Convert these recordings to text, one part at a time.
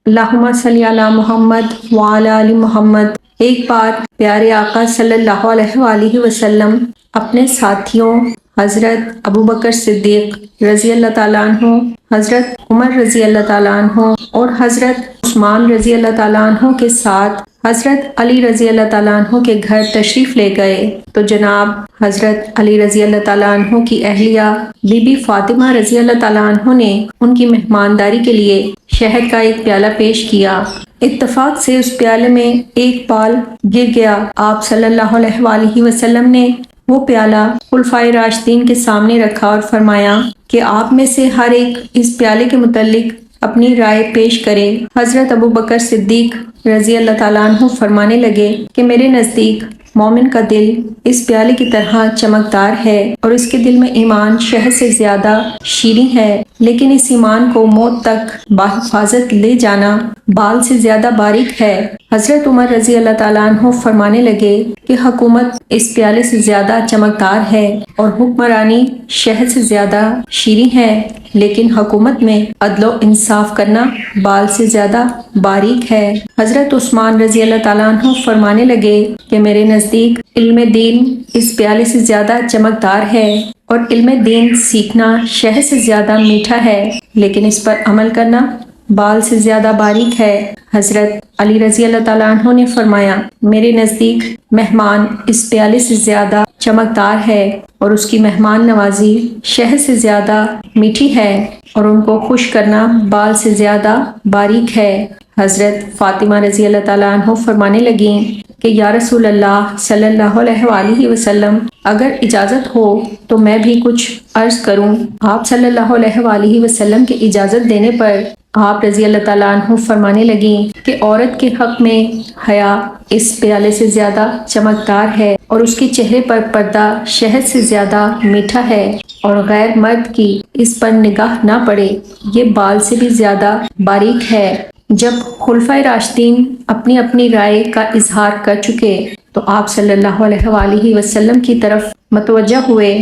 اللہم صلی علی محمد وعلی آل محمد۔ ایک بار پیارے آقا صلی اللہ علیہ وآلہ وسلم اپنے ساتھیوں حضرت ابوبکر صدیق رضی اللہ تعالیٰ عنہ، حضرت عمر رضی اللہ تعالیٰ عنہ اور حضرت عثمان رضی اللہ تعالیٰ عنہ کے ساتھ حضرت علی رضی اللہ تعالیٰ عنہ کے گھر تشریف لے گئے تو جناب حضرت علی رضی اللہ تعالیٰ عنہ کی اہلیہ بی بی فاطمہ رضی اللہ تعالیٰ عنہ نے ان کی مہمانداری کے لیے شہد کا ایک پیالہ پیش کیا۔ اتفاق سے اس پیالے میں ایک پال گر گیا۔ آپ صلی اللہ علیہ وآلہ وسلم نے وہ پیالہ خلفائے راشدین کے سامنے رکھا اور فرمایا کہ آپ میں سے ہر ایک اس پیالے کے متعلق اپنی رائے پیش کرے۔ حضرت ابوبکر صدیق رضی اللہ تعالیٰ عنہ فرمانے لگے کہ میرے نزدیک مومن کا دل اس پیالے کی طرح چمکدار ہے اور اس کے دل میں ایمان شہد سے زیادہ شیریں ہے، لیکن اس ایمان کو موت تک بحفاظت لے جانا بال سے زیادہ باریک ہے۔ حضرت عمر رضی اللہ تعالیٰ عنہ فرمانے لگے کہ حکومت اس پیالے سے زیادہ چمکدار ہے اور حکمرانی شہد سے زیادہ شیریں ہے، لیکن حکومت میں عدل و انصاف کرنا بال سے زیادہ باریک ہے۔ حضرت عثمان رضی اللہ تعالیٰ عنہ فرمانے لگے کہ میرے نزدیک علم دین اس پیالے سے زیادہ چمکدار ہے اور علم دین سیکھنا شہد سے زیادہ میٹھا ہے، لیکن اس پر عمل کرنا بال سے زیادہ باریک ہے۔ حضرت علی رضی اللہ تعالیٰ عنہ نے فرمایا میرے نزدیک مہمان اس پیالے سے زیادہ چمکدار ہے اور اس کی مہمان نوازی شہد سے زیادہ میٹھی ہے اور ان کو خوش کرنا بال سے زیادہ باریک ہے۔ حضرت فاطمہ رضی اللہ تعالیٰ عنہ فرمانے لگیں کہ یا رسول اللہ صلی اللہ علیہ وآلہ وسلم اگر اجازت ہو تو میں بھی کچھ عرض کروں۔ آپ صلی اللہ علیہ وآلہ وسلم کے اجازت دینے پر آپ رضی اللہ تعالیٰ عنہ فرمانے لگیں کہ عورت کے حق میں حیا اس پیالے سے زیادہ چمکدار ہے اور اس کے چہرے پر پردہ شہد سے زیادہ میٹھا ہے اور غیر مرد کی اس پر نگاہ نہ پڑے، یہ بال سے بھی زیادہ باریک ہے۔ جب خلفائے راشدین اپنی اپنی رائے کا اظہار کر چکے تو آپ صلی اللہ علیہ وآلہ وسلم کی طرف متوجہ ہوئے۔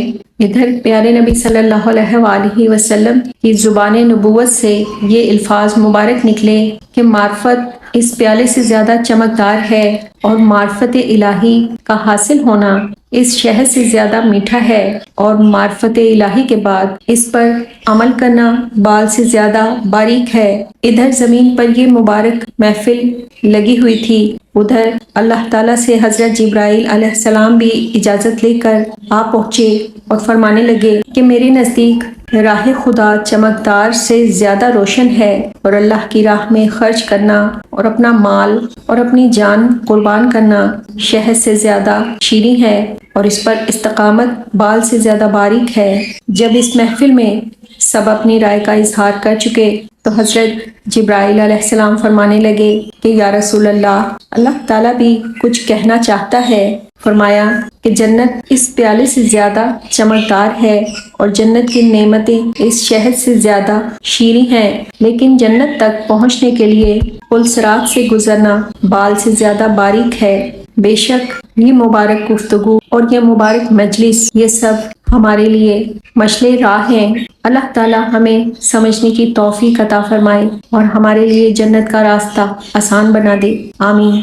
ادھر پیارے نبی صلی اللہ علیہ وآلہ وسلم کی زبان نبوت سے یہ الفاظ مبارک نکلے کہ معرفت اس پیالے سے زیادہ چمکدار ہے اور معرفت الہی کا حاصل ہونا اس شہد سے زیادہ میٹھا ہے اور معرفت الہی کے بعد اس پر عمل کرنا بال سے زیادہ باریک ہے۔ ادھر زمین پر یہ مبارک محفل لگی ہوئی تھی، ادھر اللہ تعالیٰ سے حضرت جبرائیل علیہ السلام بھی اجازت لے کر آ پہنچے اور فرمانے لگے کہ میرے نزدیک راہ خدا چمکدار سے زیادہ روشن ہے اور اللہ کی راہ میں خرچ کرنا اور اپنا مال اور اپنی جان قربان کرنا شہد سے زیادہ شیریں ہے اور اس پر استقامت بال سے زیادہ باریک ہے۔ جب اس محفل میں سب اپنی رائے کا اظہار کر چکے تو حضرت جبرائیل علیہ السلام فرمانے لگے کہ یا رسول اللہ تعالیٰ بھی کچھ کہنا چاہتا ہے۔ فرمایا کہ جنت اس پیالے سے زیادہ چمکدار ہے اور جنت کی نعمتیں اس شہد سے زیادہ شیریں ہیں، لیکن جنت تک پہنچنے کے لیے پل صراط سے گزرنا بال سے زیادہ باریک ہے۔ بے شک یہ مبارک گفتگو اور یہ مبارک مجلس یہ سب ہمارے لیے مشعل راہ ہیں۔ اللہ تعالی ہمیں سمجھنے کی توفیق عطا فرمائے اور ہمارے لیے جنت کا راستہ آسان بنا دے، آمین۔